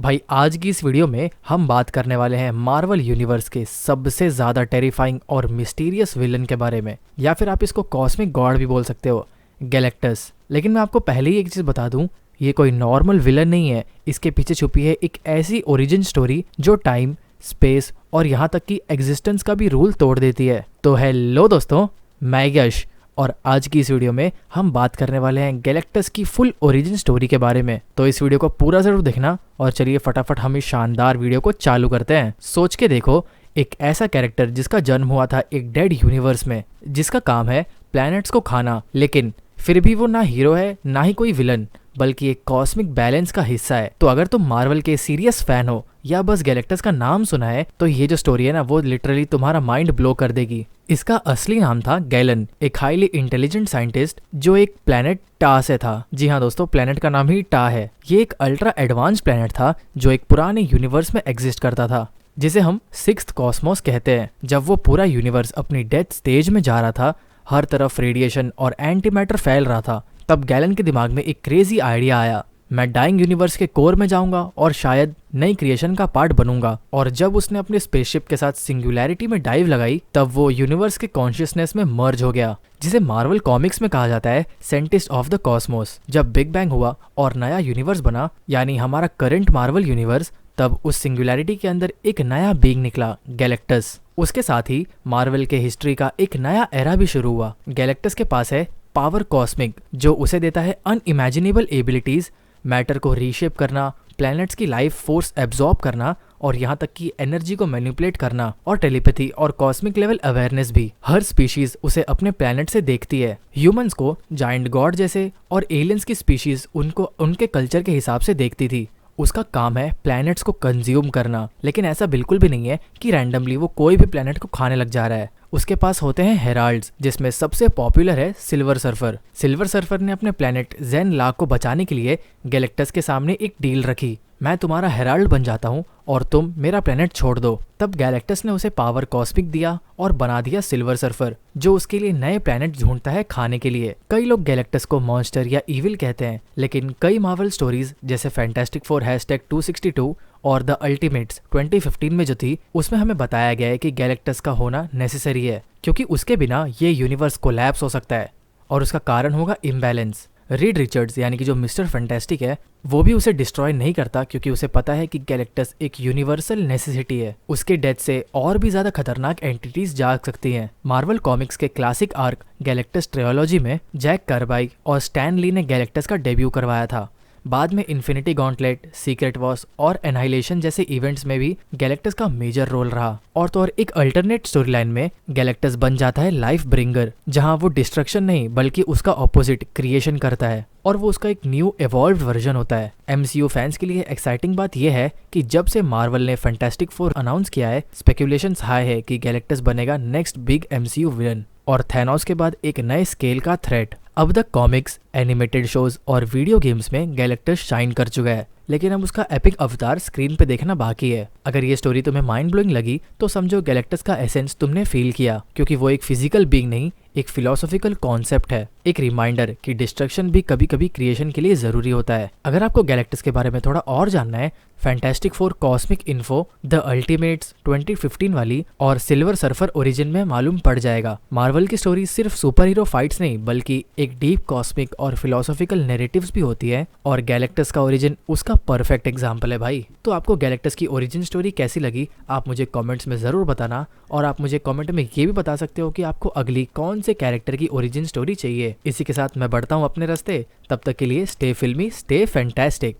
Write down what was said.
भाई आज की इस वीडियो में हम बात करने वाले हैं मार्वल यूनिवर्स के सबसे ज्यादा टेरिफाइंग और मिस्टीरियस विलन के बारे में, या फिर आप इसको कॉस्मिक गॉड भी बोल सकते हो, गैलेक्टस। लेकिन मैं आपको पहले ही एक चीज बता दूं, ये कोई नॉर्मल विलन नहीं है। इसके पीछे छुपी है एक ऐसी ओरिजिन स्टोरी जो टाइम, स्पेस और यहाँ तक कि एग्जिस्टेंस का भी रूल तोड़ देती है। तो हेलो दोस्तों, मैं यश और आज की इस वीडियो में हम बात करने वाले हैं गैलेक्टस की फुल ओरिजिन स्टोरी के बारे में। तो इस वीडियो को पूरा जरूर देखना और चलिए फटाफट हम इस शानदार वीडियो को चालू करते हैं। सोच के देखो, एक ऐसा कैरेक्टर जिसका जन्म हुआ था एक डेड यूनिवर्स में, जिसका काम है प्लैनेट्स को खाना, लेकिन फिर भी वो ना हीरो है ना ही कोई विलन, बल्कि एक कॉस्मिक बैलेंस का हिस्सा है। तो अगर तुम मार्वल के सीरियस फैन हो या बस गैलेक्टस का नाम सुना है, तो ये जो स्टोरी है ना, वो लिटरली तुम्हारा माइंड ब्लो कर देगी। इसका असली नाम था गैलन, एक हाईली इंटेलिजेंट साइंटिस्ट जो एक प्लेनेट टा से था। जी हाँ दोस्तों, प्लेनेट का नाम ही टा है। ये एक अल्ट्रा एडवांस प्लेनेट था जो एक पुराने यूनिवर्स में एग्जिस्ट करता था, जिसे हम सिक्स्थ कॉस्मोस कहते हैं। जब वो पूरा यूनिवर्स अपनी डेथ स्टेज में जा रहा था, हर तरफ रेडिएशन और एंटी मैटर फैल रहा था, तब गैलन के दिमाग में एक क्रेजी आइडिया आया। मैं डाइंग यूनिवर्स के कोर में जाऊंगा और शायद नई क्रिएशन का पार्ट बनूंगा। और जब उसने अपने स्पेसशिप के साथ सिंगुलैरिटी में डाइव लगाई, तब वो यूनिवर्स के कॉन्शियसनेस में मर्ज हो गया, जिसे मार्वल कॉमिक्स में कहा जाता है साइंटिस्ट ऑफ द कॉस्मोस। जब बिग बैंग हुआ और नया यूनिवर्स बना, यानी हमारा करंट मार्वल यूनिवर्स, तब उस सिंगुलैरिटी के अंदर एक नया बीइंग निकला, गैलेक्टस। उसके साथ ही मार्वल के हिस्ट्री का एक नया एरा भी शुरू हुआ। गैलेक्टस के पास है पावर कॉस्मिक, जो उसे देता है अनइमेजिनेबल एबिलिटीज, मैटर को रीशेप करना, प्लैनेट्स की लाइफ फोर्स एब्जॉर्ब करना और यहाँ तक कि एनर्जी को मैनिपुलेट करना, और टेलीपैथी और कॉस्मिक लेवल अवेयरनेस भी। हर स्पीशीज उसे अपने प्लैनेट से देखती है। ह्यूमंस को जायंट गॉड जैसे और एलियंस की स्पीशीज उनको उनके कल्चर के हिसाब से देखती थी। उसका काम है प्लैनेट्स को कंज्यूम करना, लेकिन ऐसा बिल्कुल भी नहीं है कि रैंडमली वो कोई भी प्लैनेट को खाने लग जा रहा है। उसके पास होते हैं हेराल्ड्स, जिसमें सबसे पॉपुलर है सिल्वर सर्फर। सिल्वर सर्फर ने अपने प्लैनेट जेन लाग को बचाने के लिए गैलेक्टस के सामने एक डील रखी, मैं तुम्हारा हेराल्ड बन जाता हूँ और तुम मेरा प्लेनेट छोड़ दो। तब गैलेक्टस ने उसे पावर कॉस्मिक दिया और बना दिया सिल्वर सर्फर, जो उसके लिए नए प्लेनेट ढूंढता है खाने के लिए। कई लोग गैलेक्टस को मॉन्स्टर या इविल कहते हैं, लेकिन कई मार्वल स्टोरीज जैसे फैंटास्टिक फोर #262 और द अल्टीमेट्स 2015 में जो थी, उसमें हमें बताया गया है कि गैलेक्टस का होना नेसेसरी है, क्योंकि उसके बिना ये यूनिवर्स कोलैप्स हो सकता है और उसका कारण होगा इम्बैलेंस। रीड रिचर्ड्स यानी कि जो मिस्टर फैंटास्टिक है, वो भी उसे डिस्ट्रॉय नहीं करता, क्योंकि उसे पता है कि गैलेक्टस एक यूनिवर्सल नेसेसिटी है। उसके डेथ से और भी ज्यादा खतरनाक एंटिटीज जाग सकती हैं। मार्वल कॉमिक्स के क्लासिक आर्क गैलेक्टस ट्रियोलॉजी में जैक कर्बाई और स्टैन ली ने गैलेक्टस का डेब्यू करवाया था। बाद में इन्फिनिटी गॉन्टलेट, सीक्रेट वॉर्स और एनाइलेशन जैसे इवेंट्स में भी गैलेक्टस का मेजर रोल रहा। और तो और एक अल्टरनेट स्टोरी लाइन में गैलेक्टस बन जाता है लाइफ ब्रिंगर, जहां वो डिस्ट्रक्शन नहीं बल्कि उसका ऑपोजिट क्रिएशन करता है, और वो उसका एक न्यू एवॉल्व्ड वर्जन होता है। एमसीयू फैंस के लिए एक्साइटिंग बात यह है कि जब से मार्वल ने फैंटास्टिक फोर अनाउंस किया है, स्पेकुलेशंस हाई है कि गैलेक्टस बनेगा नेक्स्ट बिग एमसीयू विलन और थैनोस के बाद एक नए स्केल का थ्रेट। अब तक कॉमिक्स, एनिमेटेड शोज और वीडियो गेम्स में गैलेक्टस शाइन कर चुका है, लेकिन अब उसका एपिक अवतार स्क्रीन पे देखना बाकी है। अगर ये स्टोरी तुम्हें माइंड ब्लोइंग लगी, तो समझो गैलेक्टस का एसेंस तुमने फील किया, क्योंकि वो एक फिजिकल बीइंग नहीं, एक फिलोसॉफिकल कॉन्सेप्ट है, एक रिमाइंडर कि डिस्ट्रक्शन भी कभी कभी क्रिएशन के लिए जरूरी होता है। अगर आपको गैलेक्टस के बारे में थोड़ा और जानना है, fantastic four cosmic info, the ultimates 2015 वाली और सिल्वर सर्फर ओरिजिन में मालूम पड़ जाएगा। मार्वल की स्टोरी सिर्फ सुपर हीरो फाइट्स नहीं, बल्कि एक डीप कॉस्मिक और फिलोसॉफिकल नैरेटिव्स भी होती है, और गैलेक्टस का ओरिजिन उसका परफेक्ट एग्जाम्पल है भाई। तो आपको गैलेक्टस की ओरिजिन स्टोरी कैसी लगी, आप मुझे कमेंट्स में जरूर बताना, और आप मुझे कमेंट में ये भी बता सकते हो कि आपको अगली कौन से कैरेक्टर की ओरिजिन स्टोरी चाहिए। इसी के साथ मैं बढ़ता हूँ अपने रास्ते, तब तक के लिए स्टे फिल्मी, स्टे फैंटास्टिक।